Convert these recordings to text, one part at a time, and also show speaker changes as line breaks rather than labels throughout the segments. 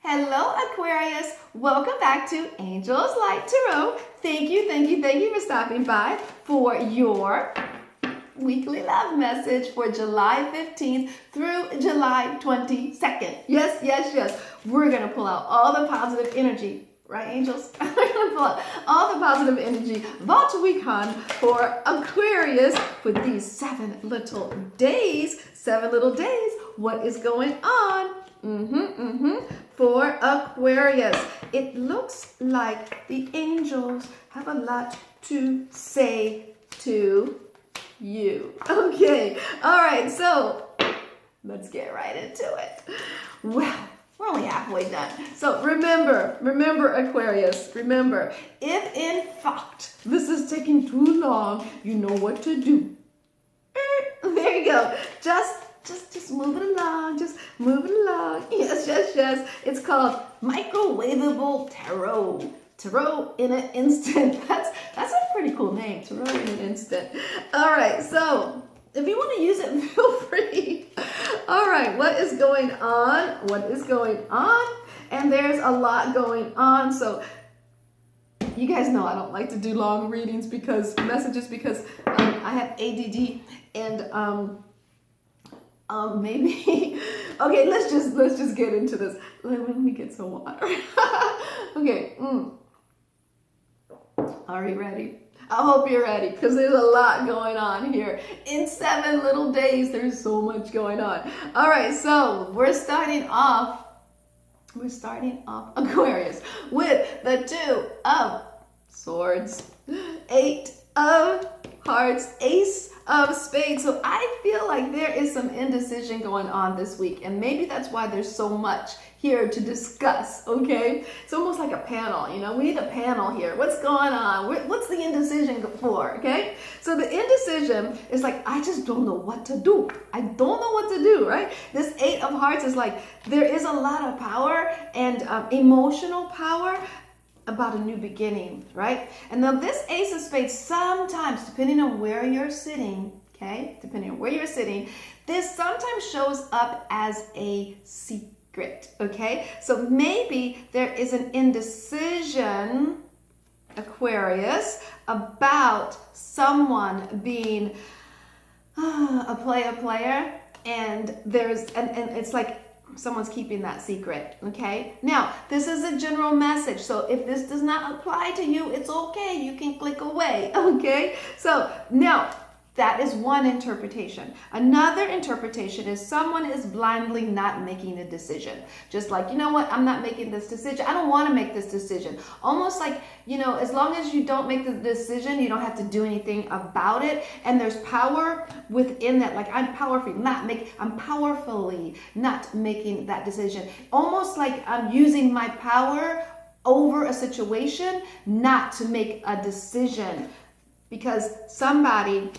Hello, Aquarius. Welcome back to Angels Light Tarot. Thank you for stopping by for your weekly love message for July 15th through July 22nd. Yes. We're going to pull out all the positive energy. Right, angels? We're going to pull out all the positive energy that we can for Aquarius for these 7 little days. 7 little days. What is going on? For Aquarius, it looks like the angels have a lot to say to you. Okay, all right, so let's get right into it. Well, we're only halfway done. So remember Aquarius, remember, if in fact this is taking too long, you know what to do. There you go. Just move it along. Just move it along. Yes. It's called microwavable tarot. Tarot in an instant. That's a pretty cool name. Tarot in an instant. All right. So if you want to use it, feel free. All right. What is going on? And there's a lot going on. So you guys know I don't like to do long readings because I have ADD and maybe okay, let's just get into this. Let me get some water. Okay. Are you ready? I hope you're ready because there's a lot going on here. In 7 little days, there's so much going on. All right, so we're starting off Aquarius with the 2 of Swords, 8 of Hearts, Ace of Spades. So I feel like there is some indecision going on this week, and maybe that's why there's so much here to discuss. Okay, it's almost like a panel. We need a panel here. What's going on? What's the indecision for? Okay, so the indecision is like, I just don't know what to do. I don't know what to do. Right? This 8 of Hearts is like there is a lot of power and emotional power about a new beginning, right? And now this Ace of Spades, sometimes, depending on where you're sitting, this sometimes shows up as a secret, okay? So maybe there is an indecision, Aquarius, about someone being a player, and it's like someone's keeping that secret, okay? Now, this is a general message, so if this does not apply to you, it's okay. You can click away, okay? So now, that is one interpretation. Another interpretation is someone is blindly not making a decision. Just like, you know what, I'm not making this decision. I don't want to make this decision. Almost like, as long as you don't make the decision, you don't have to do anything about it. And there's power within that. Like, I'm powerfully not making that decision. Almost like I'm using my power over a situation not to make a decision because somebody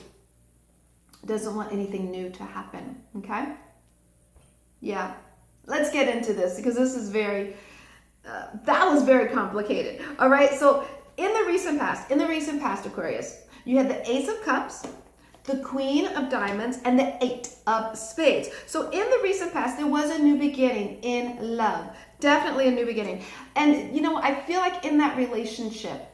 doesn't want anything new to happen, okay? Yeah, let's get into this because this is that was very complicated. All right, so in the recent past, Aquarius, you had the Ace of Cups, the Queen of Diamonds, and the 8 of Spades. So in the recent past, there was a new beginning in love. Definitely a new beginning. And, I feel like in that relationship,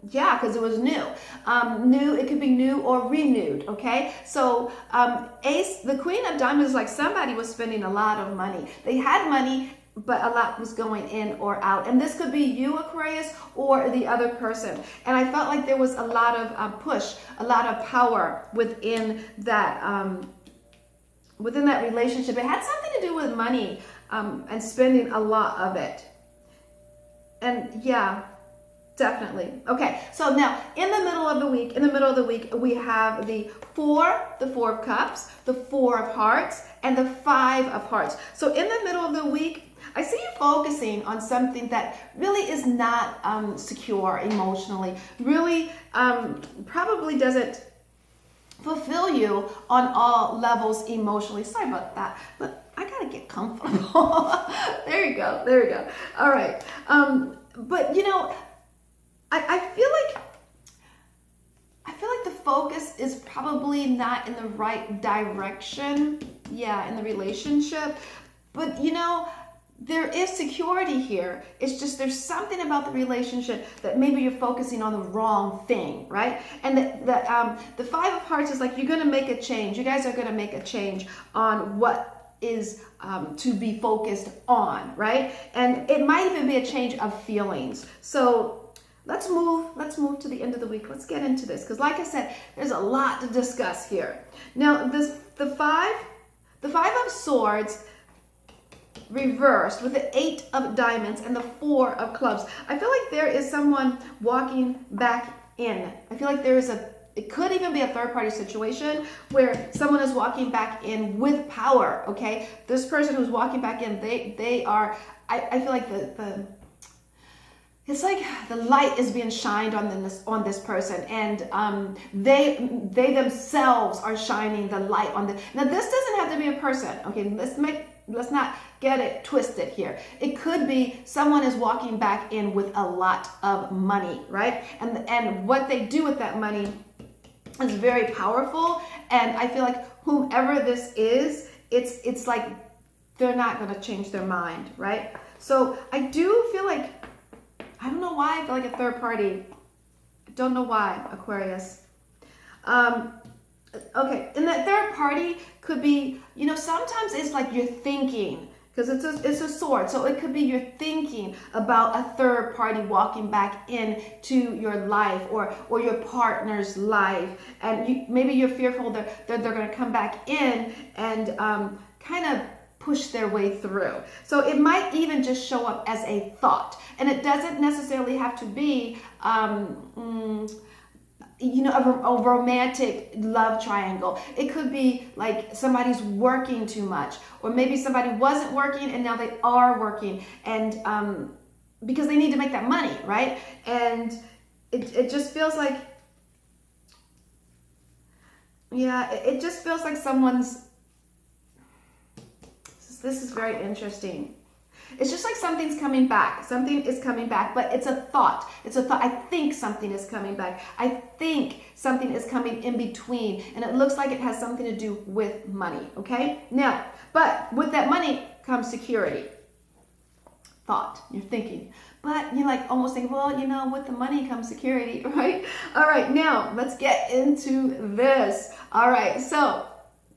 because it was new. It could be new or renewed, okay? So the Queen of Diamonds is like somebody was spending a lot of money. They had money, but a lot was going in or out. And this could be you, Aquarius, or the other person. And I felt like there was a lot of push, a lot of power within that relationship. It had something to do with money and spending a lot of it. And yeah, definitely. Okay, so now in the middle of the week, we have the 4 of Cups, the 4 of Hearts, and the 5 of Hearts. So in the middle of the week, I see you focusing on something that really is not secure emotionally, really probably doesn't fulfill you on all levels emotionally. Sorry about that, but I gotta get comfortable. There you go. All right. But I feel like the focus is probably not in the right direction, in the relationship. But there is security here. It's just there's something about the relationship that maybe you're focusing on the wrong thing, right? And the Five of Hearts is like you're going to make a change. You guys are going to make a change on what is to be focused on, right? And it might even be a change of feelings. So let's move to the end of the week. Let's get into this because, like I said, there's a lot to discuss here. Now, the five of Swords reversed with the Eight of Diamonds and the Four of Clubs. I feel like there is someone walking back in. I feel like it could even be a third party situation where someone is walking back in with power, okay? This person who's walking back in, they are, I feel like it's like the light is being shined on this person, and they themselves are shining the light on the. Now this doesn't have to be a person, okay? Let's not get it twisted here. It could be someone is walking back in with a lot of money, right? And what they do with that money is very powerful. And I feel like whomever this is, it's like they're not going to change their mind, right? So I do feel like, I don't know why I feel like a third party. I don't know why, Aquarius. Okay, and that third party could be, sometimes it's like you're thinking, because it's a sword. So it could be you're thinking about a third party walking back into your life or your partner's life. And maybe you're fearful that they're going to come back in and kind of push their way through. So it might even just show up as a thought. And it doesn't necessarily have to be a romantic love triangle. It could be like somebody's working too much, or maybe somebody wasn't working and now they are working, and because they need to make that money, right? And it just feels like, it just feels like this is very interesting. It's just like something's coming back. Something is coming back, but it's a thought. It's a thought. I think something is coming back. I think something is coming in between, and it looks like it has something to do with money, okay? Now, but with that money comes security. Thought, you're thinking. But you're like almost thinking, well, with the money comes security, right? All right, now let's get into this. All right, so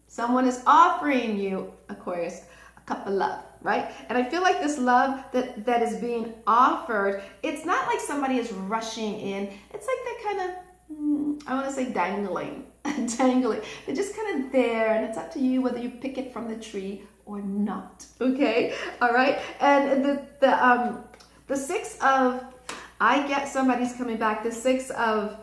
someone is offering you, Aquarius, a cup of love, right? And I feel like this love that is being offered, it's not like somebody is rushing in. It's like they're kind of, I want to say dangling. They're just kind of there, and it's up to you whether you pick it from the tree or not, okay? All right, and the Six of, I get somebody's coming back, the Six of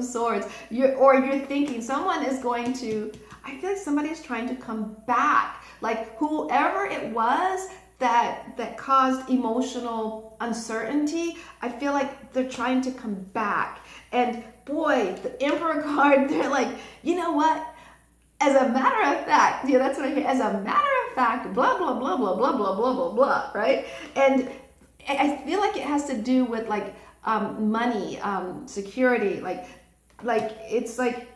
Swords, you're thinking someone is going to, I feel like somebody is trying to come back. Like whoever it was that caused emotional uncertainty, I feel like they're trying to come back. And boy, the Emperor card, they're like, you know what? As a matter of fact, that's what I hear. As a matter of fact, blah, blah, blah, blah, blah, blah, blah, blah, blah, right? And I feel like it has to do with like money, security, like it's like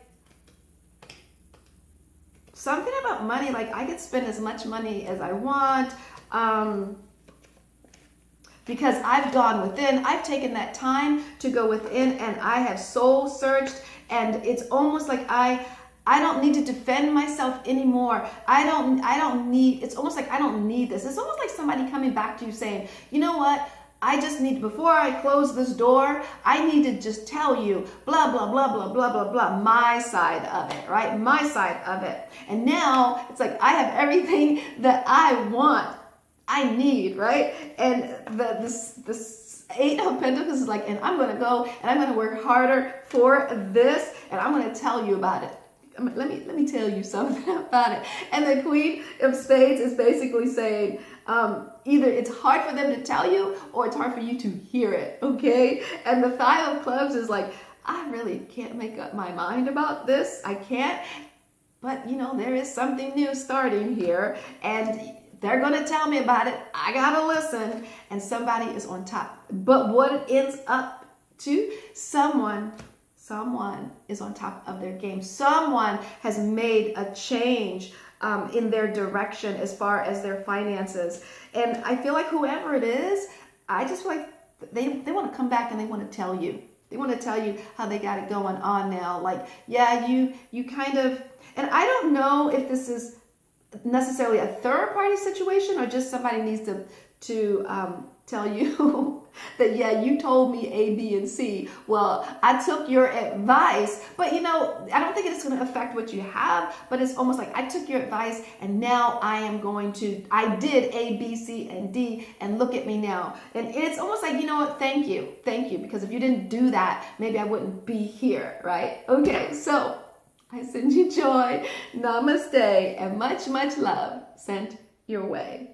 something about money, like I could spend as much money as I want, because I've gone within, I've taken that time to go within, and I have soul searched, and it's almost like I don't need to defend myself anymore. I don't need, it's almost like I don't need this. It's almost like somebody coming back to you saying, you know what? I just need, before I close this door, I need to just tell you, blah, blah, blah, blah, blah, blah, blah, my side of it, right? My side of it. And now it's like I have everything that I want, I need, right? And this Eight of Pentacles is like, and I'm going to go and I'm going to work harder for this, and I'm going to tell you about it. Let me tell you something about it. And the Queen of Spades is basically saying, either it's hard for them to tell you or it's hard for you to hear it, okay? And the Five of Clubs is like, I really can't make up my mind about this. I can't. But, there is something new starting here, and they're going to tell me about it. I got to listen, and somebody is on top. But what it ends up to, someone is on top of their game. Someone has made a change in their direction as far as their finances. And I feel like whoever it is, I just feel like they want to come back and they want to tell you. They want to tell you how they got it going on now. Like, yeah, you kind of, and I don't know if this is necessarily a third party situation or just somebody needs to tell you that, yeah, you told me A, B, and C. Well, I took your advice, but I don't think it's going to affect what you have, but it's almost like I took your advice and now I did A, B, C, and D, and look at me now. And it's almost like, you know what, thank you, because if you didn't do that, maybe I wouldn't be here, right? Okay, so I send you joy, namaste, and much, much love sent your way.